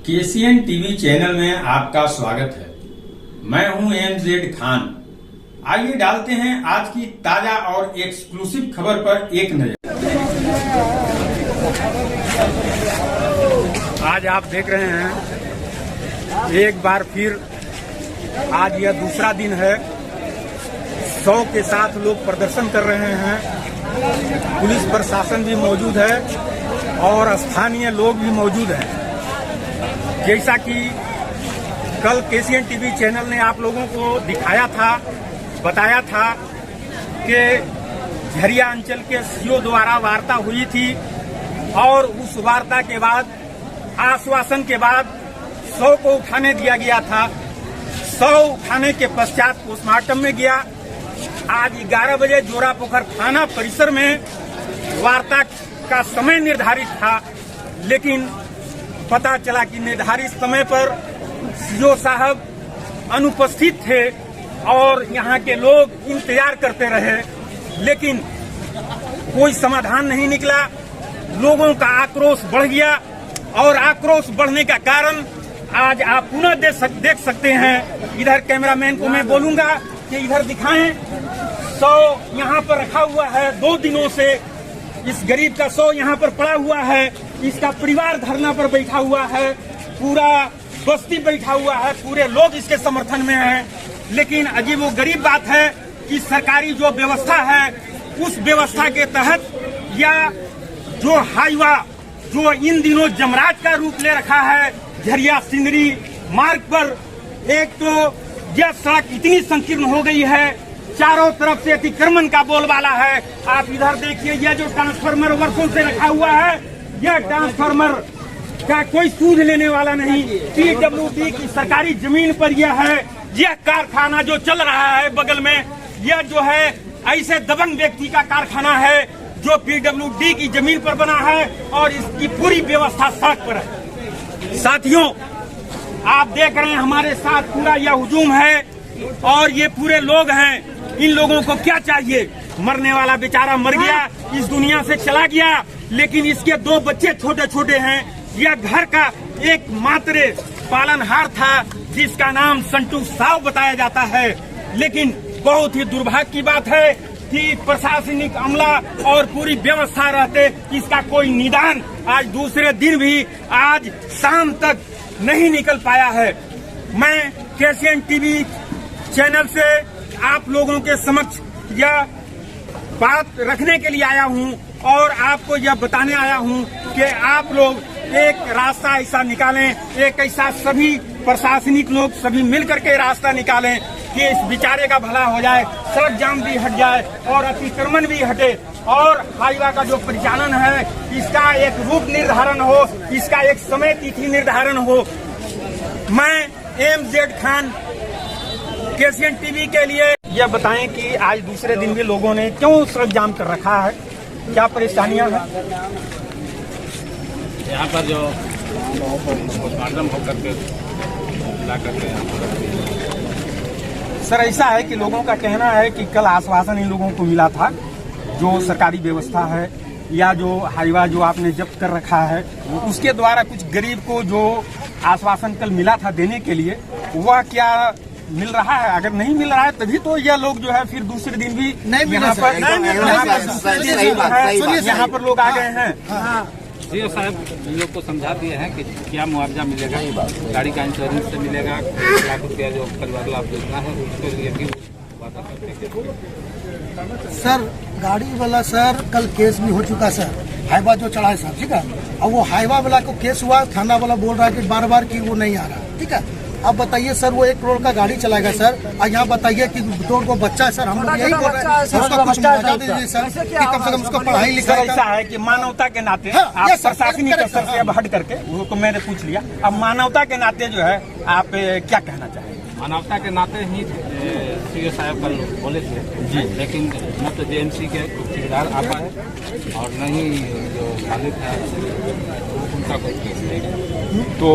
KCN TV channel में आपका स्वागत है। मैं हूं एमजेड खान। आइए डालते हैं आज की ताजा और एक्सक्लूसिव खबर पर एक नजर। आज आप देख रहे हैं एक बार फिर आज यह दूसरा दिन है। 100 के साथ लोग प्रदर्शन कर रहे हैं। पुलिस प्रशासन भी मौजूद है और स्थानीय लोग भी मौजूद हैं। जैसा कि कल केसीएन टीवी चैनल ने आप लोगों को दिखाया था, बताया था कि झरिया अंचल के सीओ द्वारा वार्ता हुई थी और उस वार्ता के बाद आश्वासन के बाद 100 को उठाने दिया गया था। 100 उठाने के पश्चात पोस्टमार्टम में गया। आज 11 बजे जोरापोखर थाना परिसर में वार्ता का समय निर्धारित था, लेकिन पता चला कि निर्धारित समय पर सीओ साहब अनुपस्थित थे और यहाँ के लोग इंतजार करते रहे, लेकिन कोई समाधान नहीं निकला। लोगों का आक्रोश बढ़ गया और आक्रोश बढ़ने का कारण आज आप पुनः देख सकते हैं। इधर कैमरामैन को मैं बोलूंगा कि इधर दिखाएं। 100 यहाँ पर रखा हुआ है 2 दिनों से। इस गरीब का 100 यहाँ पर पड़ा हुआ है। इसका परिवार धरना पर बैठा हुआ है, पूरा बस्ती बैठा हुआ है, पूरे लोग इसके समर्थन में हैं। लेकिन अजीब वो गरीब बात है कि सरकारी जो व्यवस्था है उस व्यवस्था के तहत या जो हाईवा जो इन दिनों जमराज का रूप ले रखा है झरिया सिंदरी मार्ग पर, एक तो यह सड़क इतनी संकीर्ण हो गई है, चारों तरफ से अतिक्रमण का बोलबाला है। आप इधर देखिए, यह जो ट्रांसफार्मर वर्षों से रखा हुआ है, यह ट्रांसफार्मर का कोई सूद लेने वाला नहीं। पीडब्ल्यूडी की सरकारी जमीन पर यह है। यह कारखाना जो चल रहा है बगल में, यह जो है ऐसे दबंग व्यक्ति का कारखाना है जो पीडब्ल्यूडी की जमीन पर बना है और इसकी पूरी व्यवस्था सड़क पर है। साथियों, आप देख रहे हैं हमारे साथ पूरा यह हुजूम है और ये पूरे लोग हैं। इन लोगों को क्या चाहिए? मरने वाला बेचारा मर गया, इस दुनिया से चला गया, लेकिन इसके 2 बच्चे छोटे छोटे हैं। यह घर का एक मात्र पालनहार था जिसका नाम संटू साव बताया जाता है। लेकिन बहुत ही दुर्भाग्य की बात है कि प्रशासनिक अमला और पूरी व्यवस्था रहते इसका कोई निदान आज दूसरे दिन भी आज शाम तक नहीं निकल पाया है। मैं केसीएन टीवी चैनल से आप लोगों के समक्ष यह बात रखने के लिए आया हूं और आपको यह बताने आया हूं कि आप लोग एक रास्ता ऐसा निकालें, एक ऐसा सभी प्रशासनिक लोग सभी मिलकर के रास्ता निकालें कि इस बेचारे का भला हो जाए, सड़क जाम भी हट जाए और अतिक्रमण भी हटे और हाईवा का जो परिचालन है इसका एक रूप निर्धारण हो, इसका एक समय तिथि निर्धारण हो। मैं एमजेड खान केसीएन टीवी के लिए यह बताएं कि आज दूसरे दिन भी लोगों ने क्यों सड़क जाम कर रखा है, क्या परेशानियां हैं? यहाँ पर जो पोस्टमार्टम होकर के ला करके सर, ऐसा है कि लोगों का कहना है कि कल आश्वासन इन लोगों को मिला था, जो सरकारी व्यवस्था है या जो हाईवा जो आपने जब्त कर रखा है उसके द्वारा कुछ गरीब को जो आश्वासन कल मिला था देने के लिए, वह क्या मिल रहा है? अगर नहीं मिल रहा है तभी तो यह लोग जो है फिर दूसरे दिन भी यहाँ पर लोग आ गए हैं। सीओ साहब इन लोग को समझा दिए हैं कि क्या मुआवजा मिलेगा, गाड़ी का इंश्योरेंस से मिलेगा, 1 लाख रुपया जो परिवार लाभ योजना है उसके लिए भी वादा करते हैं। सर गाड़ी वाला सर कल केस भी हो चुका सर, हाईवा जो चढ़ा है सर, ठीक है। अब वो हाईवा वाला को केस हुआ, थाना वाला बोल रहा है कि बार कि वो नहीं आ रहा, ठीक है। अब बताइए सर, वो 1 करोड़ का गाड़ी चलाएगा सर, और यहाँ बताइए कि 2 को बच्चा है सर, हम लोग यही बोल रहे हैं उसका कुछ मुआवजा दीजिए सर, कि कम से कम उसको पढ़ाई लिखाई। ऐसा है कि मानवता के नाते आप प्रशासनिक स्तर से अब हट करके वो तो मैंने पूछ लिया, अब मानवता के नाते जो है आप क्या कहना चाहेंगे? मानवता के नाते ही सीओ साहब कल बोले थे जी, लेकिन न तो जेएमसी के ठेकेदार आपा है और न ही जो मालिक है उनका कोई केस नहीं। तो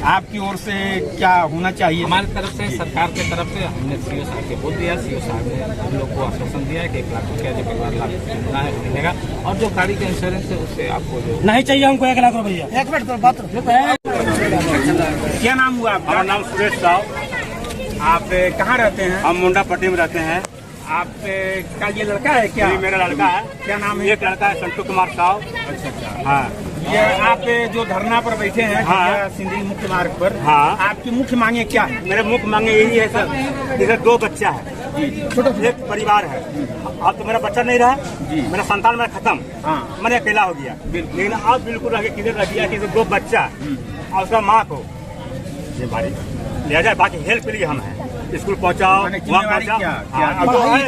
आपकी ओर से क्या होना चाहिए? हमारी तरफ से, सरकार की तरफ से हमने सीओ साहब को बोल दिया, सीओ साहब ने हम लोग को आश्वासन दिया है कि 1 लाख रुपया जो परिवार लाभ योजना है मिलेगा और जो गाड़ी का इंश्योरेंस है उससे आपको जो नहीं चाहिए हमको 1 लाख रुपया। 1 मिनट बात क्या नाम हुआ आपका? हमारा नाम सुरेश साहब। आप कहाँ रहते हैं? हम मुंडा पट्टी में रहते हैं। आप का ये लड़का है क्या? ये मेरा लड़का है। क्या नाम है? एक लड़का है संतू कुमार साहब। अच्छा। हाँ ये आप जो धरना पर बैठे हैं हाँ। सिंदरी मुख्य मार्ग पर, हाँ। आपकी मुख्य मांगे क्या है? मेरे मुख्य मांगे यही है सर, इधर 2 बच्चा है, एक परिवार है। अब तो मेरा बच्चा नहीं रहा, मेरा संतान मेरा खत्म, हाँ। मैंने अकेला हो गया। लेकिन अब बिल्कुल आगे किधर रह गया कि 2 बच्चा और उसका माँ को ये बारी लिया जाए। बाकी हेल्प के लिए हम हैं, स्कूल पहुँचाओ, माने वहाँ जिम्मेवारी पहुँचाओ। क्या? हाँ, अब तो पढ़ाई है।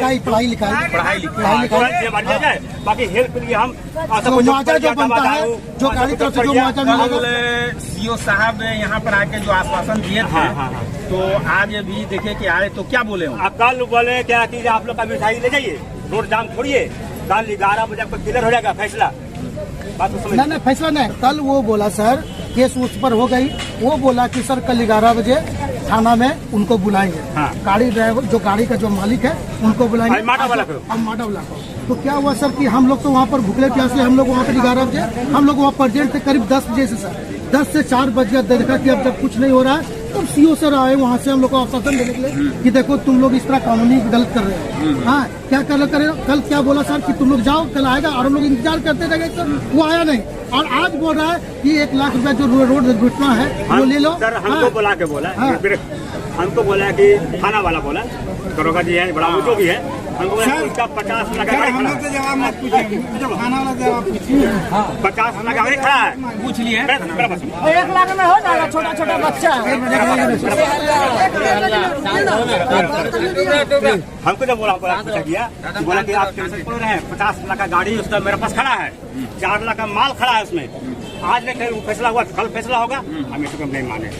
लिखाई पढ़ाई जिम्मेवारी लिया जाए। बाकी हेल्प के लिए हम जो मुआवजा जो बनता है, जो गाड़ी तरफ से जो मुआवजा मिलेगा। कल सीओ साहब यहाँ पर आके जो आश्वासन दिए थे, हाँ। तो आज भी देखे कि आए तो क्या बोले हो? आप कल बोले क्या कि आप लोग का मिठाई ले जाइए, रोड जाम छोड़िए, कल 11 बजे आपको क्लियर हो जाएगा फैसला। बात तो समझ नहीं फैसला नहीं, कल वो बोला सर केस उस पर हो गई, वो बोला कि सर कल 11 बजे थाना में उनको बुलाएंगे। हाँ। गाड़ी ड्राइवर जो गाड़ी का जो मालिक है उनको बुलाएंगे। अरे माटा वाला को। अब माटा वाला को। तो क्या हुआ सर कि हम लोग तो वहाँ पर भूखले प्यासे, हम लोग वहाँ पर 11 बजे हम लोग वहाँ प्रेजेंट थे करीब 10 बजे से सर, 10 से 4 बज गया। देखा कि अब जब कुछ नहीं हो रहा है तब सीओ सर आए वहाँ से हम लोग को आश्वासन देने के लिए कि देखो तुम लोग इस तरह कानूनी गलत कर रहे हो। हाँ क्या कर कल क्या बोला सर कि तुम लोग जाओ, कल आएगा। और हम लोग इंतजार करते रह गए सर, वो आया नहीं। और आज बोल रहा है कि 1 लाख रुपया जो रोड दुर्घटना है वो ले लो। सर हमको हाँ। बुला के बोला, हाँ। फिर हमको बोला कि थाना वाला बोला, दरोगा जी है, बड़ा जो भी है, हमको बोला कि उसका 50 लगा गाड़ी खड़ा है। जवाब मत पूछिए, खाना वाला जवाब पूछिए। 50 लगा गाड़ी खड़ा है। पूछ लिए। मेरा बस। 1 लाख में हो जाएगा, छोटा छोटा बच्चा। हमको जब बोला पूछा गया, बोला कि आप टेंशन क्यों रहे हैं, 50 लाख का गाड़ी उसका मेरे पास खड़ा है, 4 लाख का माल खड़ा है उसमें। आज नहीं वो फैसला हुआ, कल फैसला होगा, हम इसको नहीं माने।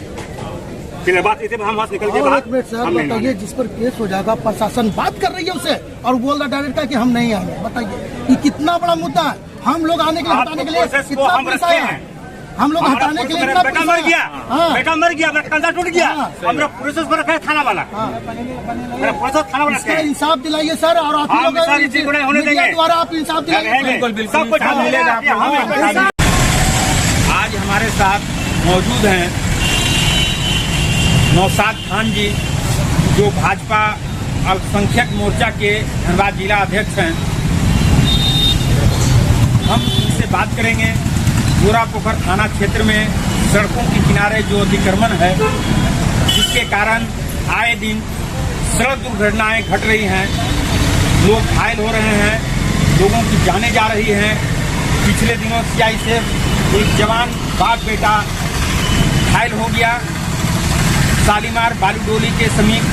फिर बात इसे हम वहाँ निकल के और बाहर, एक मिनट सर हम नहीं बताइए, माने। जिस पर केस हो जाएगा प्रशासन बात कर रही है उसे और बोल रहा डायरेक्ट है कि हम नहीं आएंगे। बताइए ये कितना बड़ा मुद्दा है। हम लोग आने के लिए, हटाने के लिए प्रोसेस को कितना हम पैसा रखे है, हैं। हम लोग हमारा हटाने के लिए मेरा इतना बेटा पैसा मर है। गया, हाँ। बेटा मर गया, मेरा कंधा टूट गया, हाँ। हमने प्रोसेस पर रखा है थाना वाला, मेरा प्रोसेस थाना वाला इसका इंसाफ दिलाइए सर। और आप हम लोग सारी चीज़ को नहीं होने मीडिया देंगे। द्वारा आप इंसाफ दिलाइए। बिल्कुल सब कुछ इंसाफ मिलेगा आप लोगों को, बता दीजिए। आज हमारे साथ मौजूद हैं नौशाद खान जी, जो भाजपा अल्पसंख्यक मोर्चा के धनबाद जिला अध्यक्ष हैं। हम इनसे बात करेंगे गोरापोखर थाना क्षेत्र में सड़कों के किनारे जो अतिक्रमण है, जिसके कारण आए दिन सड़क दुर्घटनाएं घट रही हैं, लोग घायल हो रहे हैं, लोगों की जानें जा रही हैं। पिछले दिनों सीआई से एक जवान बाप बेटा घायल हो गया शालीमार बालूडोली के समीप।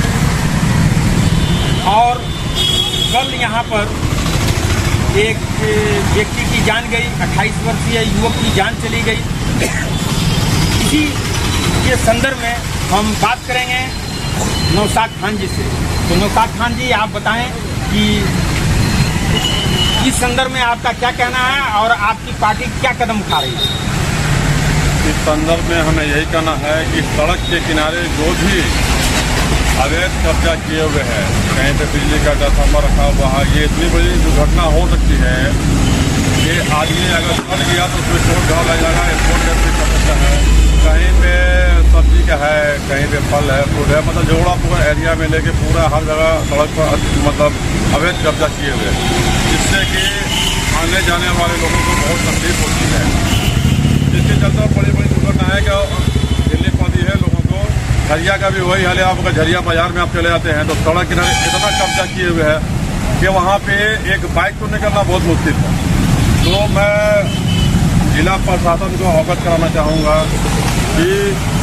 और कल यहाँ पर एक व्यक्ति की जान गई, 28 वर्षीय युवक की जान चली गई। इसी के संदर्भ में हम बात करेंगे नौशाद खान जी से। तो नौशाद खान जी आप बताएं कि इस संदर्भ में आपका क्या कहना है और आपकी पार्टी क्या कदम उठा रही है? इस संदर्भ में हमें यही कहना है कि सड़क के किनारे जो भी अवैध कब्जा किए हुए हैं, कहीं पे बिजली का ट्रांसफार्मर रखा हुआ है, ये इतनी बड़ी दुर्घटना हो सकती है कि आदमी अगर फट गया तो उसमें चोट घाव लग जाएगा, स्पोर्ट जैसे कर सकता है। कहीं पे सब्जी का है, कहीं पे फल है, फ्रूट है, मतलब जोड़ा पूरा एरिया में लेके पूरा हर जगह सड़क पर मतलब अवैध कब्जा किए हुए हैं, जिससे कि आने जाने वाले लोगों को बहुत तकलीफ होती है। जिसके चलते बड़ी बड़ी दुर्घटना है कि झेलनी पड़ती है लोगों को। झरिया का भी वही हाल है, आपका झरिया बाजार में आप चले जाते हैं तो सड़क किनारे इतना कब्जा किए हुए है कि वहाँ पे एक बाइक को निकलना बहुत मुश्किल है। तो मैं जिला प्रशासन को अवगत कराना चाहूँगा कि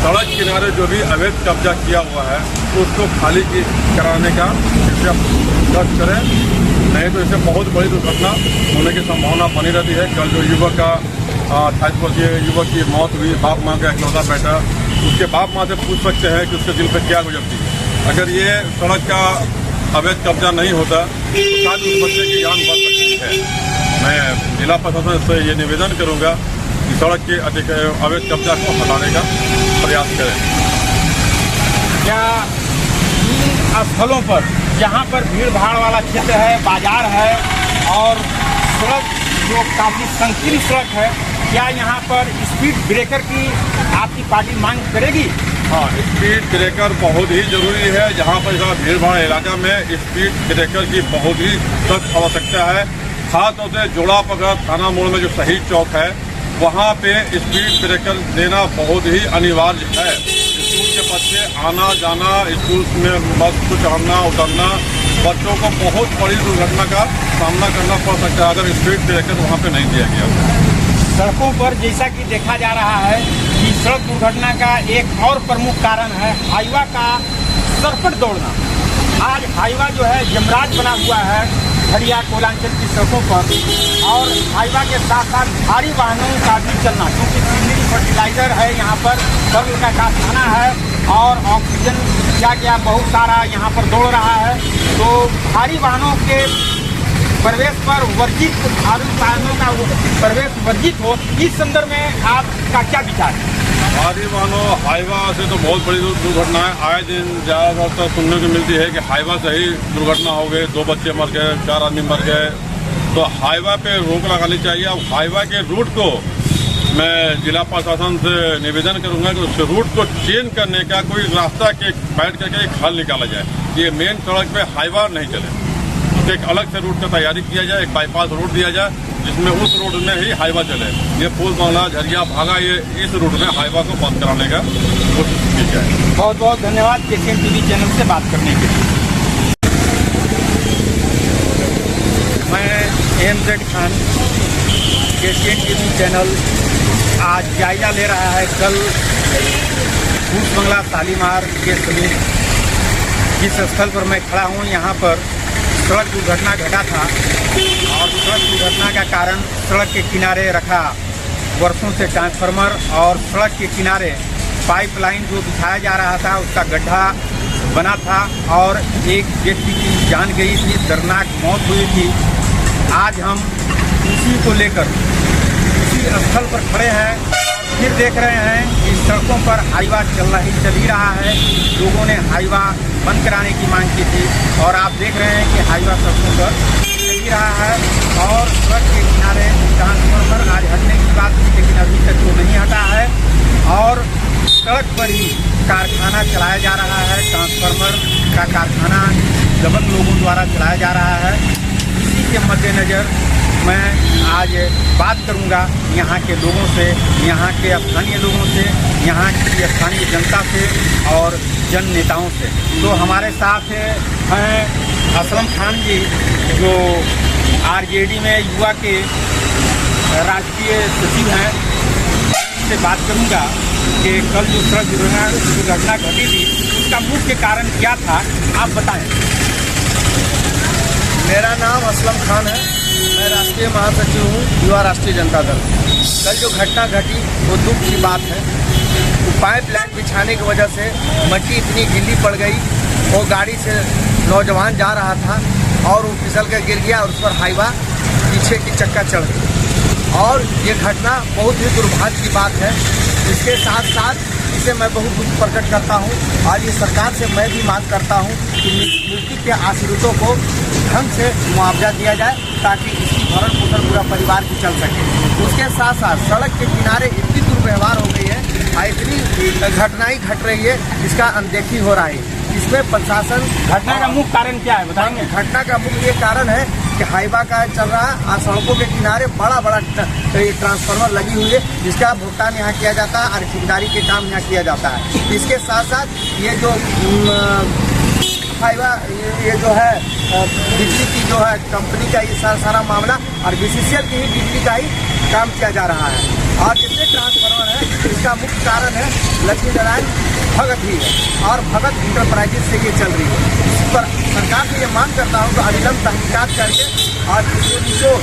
सड़क किनारे जो भी अवैध कब्जा किया हुआ है उसको खाली कराने का कष्ट करें, नहीं तो इससे बहुत बड़ी दुर्घटना होने की संभावना बनी रहती है। कल जो युवक का 28 वर्षीय युवक की मौत हुई, बाप माँ का इकलौता बेटा, उसके बाप माँ से पूछ सकते हैं कि उसके दिल पर क्या गुजरती है। अगर ये सड़क का अवैध कब्जा नहीं होता तो शायद उस बच्चे की जान बच सकती है। मैं जिला प्रशासन से ये निवेदन करूँगा कि सड़क के अवैध कब्जा को हटाने का प्रयास करें। क्या इन स्थलों पर जहाँ पर भीड़ भाड़ वाला क्षेत्र है, बाजार है और सड़क जो काफी संकीर्ण सड़क है, क्या यहाँ पर स्पीड ब्रेकर की आपकी पार्टी मांग करेगी? हाँ, स्पीड ब्रेकर बहुत ही जरूरी है। जहाँ पर इतना भीड़ भाड़ इलाका में स्पीड ब्रेकर की बहुत ही सख्त आवश्यकता है। खासतौर से जोड़ा पकड़ थाना मोड़ में जो शहीद चौक है, वहाँ पे स्पीड ब्रेकर देना बहुत ही अनिवार्य है। स्कूल के बच्चे आना जाना, स्कूल में बस को चढ़ना उतरना, बच्चों को बहुत बड़ी दुर्घटना का सामना करना पड़ सकता है अगर स्पीड ब्रेकर वहाँ पे नहीं दिया गया। सड़कों पर जैसा कि देखा जा रहा है कि सड़क दुर्घटना का एक और प्रमुख कारण है हाईवा का सरपट दौड़ना। आज हाईवा जो है यमराज बना हुआ है खड़िया कोलांचल की सड़कों पर, और हाईवा के साथ साथ भारी वाहनों का भी चलना, क्योंकि सीनरी फर्टिलाइजर है, यहाँ पर तरल का कारखाना है और ऑक्सीजन क्या बहुत सारा यहाँ पर दौड़ रहा है। तो भारी वाहनों के प्रवेश पर वर्जित, भारी वाहनों का प्रवेश वर्जित हो, इस संदर्भ में आपका क्या विचार है? भारी वाहनों हाईवा से तो बहुत बड़ी दुर्घटना है। आए दिन ज़्यादातर सुनने को मिलती है कि हाईवा से ही दुर्घटना हो गई, 2 बच्चे मर गए, 4 आदमी मर गए। तो हाईवा पे रोक लगानी चाहिए। अब हाईवा के रूट को मैं जिला प्रशासन से निवेदन करूंगा कि उस रूट को चेंज करने का कोई रास्ता के बैठ करके एक हल निकाला जाए। ये मेन सड़क पे हाईवा नहीं चले, उसके एक अलग से रूट का तैयारी किया जाए, एक बाईपास रूट दिया जाए जिसमें उस रोड में ही हाईवा चले। ये फूल बांग्ला झरिया भागा, ये इस रूट में हाईवा को बंद कराने का कोशिश की जाए। बहुत बहुत धन्यवाद KCN TV चैनल से बात करने के लिए। मैं MZ Khan, KCN TV channel आज जायजा ले रहा है कल फूल बांग्ला शालीमार के समीप जिस स्थल पर मैं खड़ा हूँ, यहाँ पर सड़क दुर्घटना घटा था और सड़क दुर्घटना का कारण सड़क के किनारे रखा वर्षों से ट्रांसफार्मर और सड़क के किनारे पाइपलाइन जो बिछाया जा रहा था उसका गड्ढा बना था और एक व्यक्ति की जान गई थी, दर्दनाक मौत हुई थी। आज हम उसी को लेकर उसी स्थल पर खड़े हैं, फिर देख रहे हैं कि सड़कों पर हाईवा चल ही रहा है। लोगों ने हाईवा बंद कराने की मांग की थी और आप देख रहे हैं कि हाईवा सड़कों पर चल ही रहा है और सड़क के किनारे ट्रांसफार्मर आज हटने की बात थी, लेकिन अभी तक वो नहीं हटा है और सड़क पर ही कारखाना चलाया जा रहा है। ट्रांसफार्मर का कारखाना दबंग लोगों द्वारा चलाया जा रहा है। इसी के मद्देनज़र मैं आज बात करूंगा यहाँ के लोगों से, यहाँ के स्थानीय लोगों से, यहाँ की स्थानीय जनता से और जन नेताओं से। तो हमारे साथ हैं असलम खान जी, जो RJD में युवा के राष्ट्रीय सचिव हैं। से बात करूंगा कि कल जो सड़क दुर्घटना घटी थी उसका मुख्य कारण क्या था, आप बताएं। मेरा नाम असलम खान है, मैं राष्ट्रीय महासचिव हूँ युवा राष्ट्रीय जनता दल। कल जो घटना घटी वो दुख की बात है। पाइपलाइन बिछाने की वजह से मट्टी इतनी गीली पड़ गई, वो गाड़ी से नौजवान जा रहा था और वो फिसल कर गिर गया और उस पर हाईवा पीछे की चक्का चढ़ गई और ये घटना बहुत ही दुर्भाग्य की बात है। इसके साथ साथ इसे मैं बहुत दुख प्रकट करता हूँ और ये सरकार से मैं भी मांग करता हूँ कि मृतक के आश्रितों को ढंग से मुआवजा दिया जाए ताकि इसकी भरण पोषण पूरा परिवार की चल सके। उसके साथ साथ सड़क के किनारे इतनी दुर्व्यवहार हो गई है, इतनी घटनाएं घट रही है, इसका अनदेखी हो रहा है। इसमें प्रशासन, घटना का मुख्य कारण क्या है बताएंगे? घटना का मुख्य ये कारण है कि हाईवा का चल रहा है और सड़कों के किनारे बड़ा बड़ा ट्रांसफार्मर लगी हुई है जिसका भुगतान यहाँ किया जाता है और ठेकेदारी के काम यहाँ किया जाता है। इसके साथ साथ ये जो हाईवा ये जो है बिजली की जो है कंपनी का ये सारा मामला और BCCL की ही बिजली का ही काम किया जा रहा है और जितने ट्रांसफार्मर है इसका मुख्य कारण है लक्ष्मी नारायण भगत ही है और भगत इंटरप्राइजेज से ये चल रही है। इस पर सरकार से ये मांग करता हूँ कि अविलंब तहकीकात करके और इसको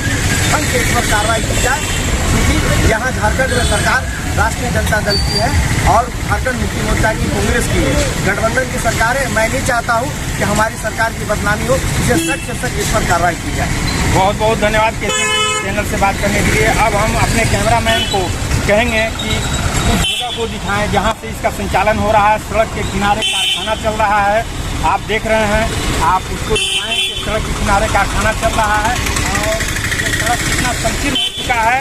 ढंग से इस पर कार्रवाई की जाए, क्योंकि यहाँ झारखंड में सरकार राष्ट्रीय जनता दल की है और झारखंड मुक्ति मोर्चा की कांग्रेस की है, गठबंधन की सरकार है। मैं नहीं चाहता हूँ कि हमारी सरकार की बदनामी हो, इसे सख्त से सख्त इस पर कार्रवाई की जाए। बहुत बहुत धन्यवाद KCN TV चैनल से बात करने के लिए। अब हम अपने कैमरामैन को कहेंगे कि उस जगह को दिखाएं जहां से इसका संचालन हो रहा है। सड़क के किनारे कारखाना चल रहा है, आप देख रहे हैं, आप उसको दिखाएं कि सड़क के किनारे कारखाना चल रहा है और सड़क कितना संकीर्ण हो चुका है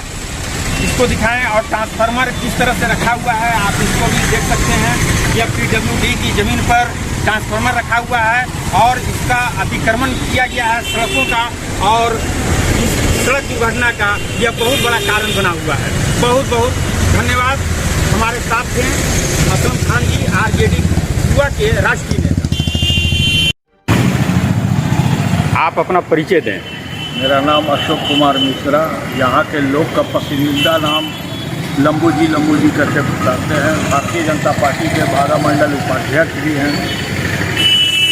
इसको दिखाएं, और ट्रांसफार्मर किस तरह से रखा हुआ है आप इसको भी देख सकते हैं। यह PWD की जमीन पर ट्रांसफार्मर रखा हुआ है और इसका अतिक्रमण किया गया है सड़कों का, और इस सड़क दुर्घटना का यह बहुत बड़ा कारण बना हुआ है। बहुत बहुत धन्यवाद। हमारे साथ थे असलम खान जी, RJD युवा के राष्ट्रीय नेता। आप अपना परिचय दें। मेरा नाम अशोक कुमार मिश्रा, यहाँ के लोग का पसंदीदा नाम लंबू जी करके पुकारते हैं। भारतीय जनता पार्टी के भागा मंडल उपाध्यक्ष भी हैं।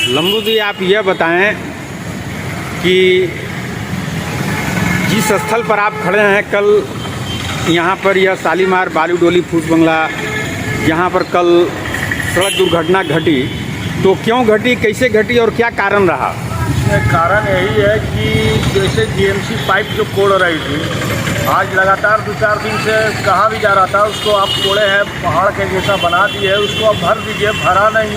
लंबू जी, आप यह बताएं कि जिस स्थल पर आप खड़े हैं कल यहाँ पर यह शालीमार बालू डोली फूस बंगला, यहाँ पर कल सड़क दुर्घटना घटी, तो क्यों घटी, कैसे घटी और क्या कारण रहा? इसमें कारण यही है कि जैसे GMC पाइप जो कोड़ रही थी, आज लगातार 2-4 दिन से कहा भी जा रहा था उसको आप कोड़े हैं, पहाड़ के जैसा बना दिए है, उसको आप भर दीजिए, भरा नहीं,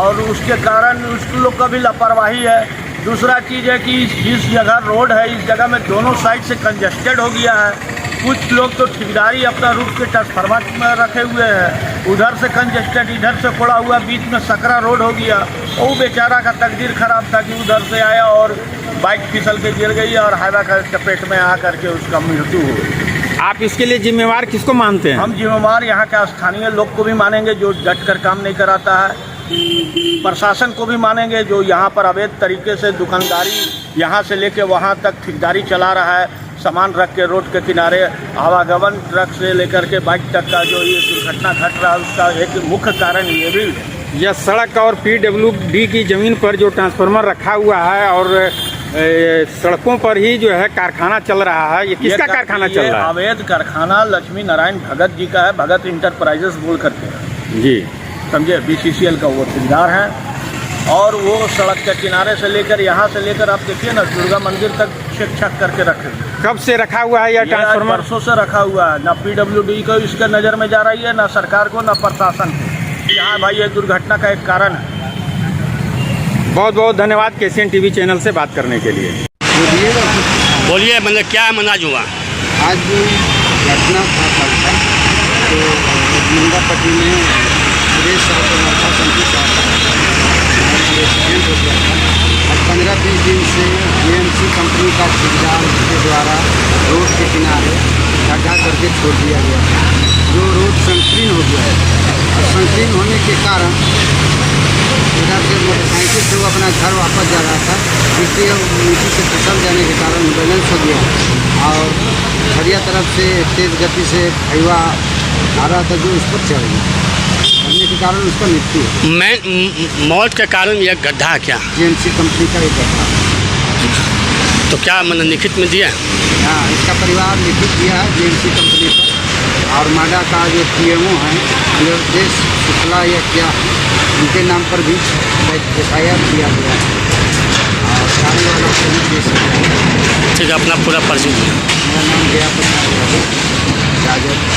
और उसके कारण उस लोग का भी लापरवाही है। दूसरा चीज़ है कि जिस जगह रोड है इस जगह में दोनों साइड से कंजेस्टेड हो गया है। कुछ लोग तो ठेकेदारी अपना रूट के ट्रांसफार्मर में रखे हुए हैं, उधर से कंजेस्टेड, इधर से खोड़ा हुआ, बीच में सकरा रोड हो गया। वो बेचारा का तकदीर खराब था कि उधर से आया और बाइक फिसल के गिर गई और हाईवा का चपेट में आ करके उसका मृत्यु हो गई। आप इसके लिए जिम्मेवार किसको मानते हैं? हम जिम्मेवार यहाँ के स्थानीय लोग को भी मानेंगे जो डट कर काम नहीं कराता है, प्रशासन को भी मानेंगे जो यहाँ पर अवैध तरीके से दुकानदारी यहाँ से लेके वहाँ तक ठेकेदारी चला रहा है, सामान रख के रोड के किनारे, आवागमन ट्रक से लेकर के बाइक तक का जो ये दुर्घटना घट रहा है उसका एक मुख्य कारण ये भी है। यह सड़क और PWD की जमीन पर जो ट्रांसफार्मर रखा हुआ है और सड़कों पर ही जो है कारखाना चल रहा है, ये किसका कारखाना चल रहा है? अवैध कारखाना लक्ष्मी नारायण भगत जी का है, भगत इंटरप्राइजेस बोल करके जी, समझे, BCCL का वो ठेकेदार है। और वो सड़क के किनारे से लेकर यहाँ से लेकर आप देखिए ना दुर्गा मंदिर तक चेक छक करके रखे। कब से रखा हुआ है यह ट्रांसफार्मर? परसों से रखा हुआ है। ना PWD को इसका नज़र में जा रही है, ना सरकार को, ना प्रशासन को। यहाँ भाई ये दुर्घटना का एक कारण है। बहुत बहुत धन्यवाद KCN TV चैनल से बात करने के लिए। बोलिए, मतलब क्या मनाज हुआ? आज जो घटना था कल का, तो मुंगापट्टी में सुरेश साहब का लड़का संतोष साहब एक्सीडेंट हो गया था। आज 15-20 दिन से GMC कंपनी का ठेकेदार के द्वारा रोड के किनारे गड्ढा करके छोड़ दिया गया था, जो रोड संकीर्ण हो गया है। और संकीर्ण होने के कारण इधर से मोटरसाइकिल से वो अपना घर वापस जा रहा था, इसलिए नीचे से फिसल जाने के कारण बैलेंस हो गया और खड़िया तरफ से तेज़ गति से हाईवा आ रहा था जो उस पर चढ़ गया, चढ़ने के कारण उसका मृत्यु हुआ। मैं मौत के कारण यह गड्ढा क्या? GMC कंपनी का एक गड्ढा। तो क्या मतलब लिखित में दिया? हाँ, इसका परिवार लिखित दिया है GMC कंपनी पर, और माडा का जो PMO है निर्देश शुक्ला या क्या, उनके नाम पर भी FIR दिया गया है और गाड़ी वालों को भी दे सकते हैं। ठीक है, अपना पूरा परिचय दिया। मेरा नाम गया प्रसाद राजद।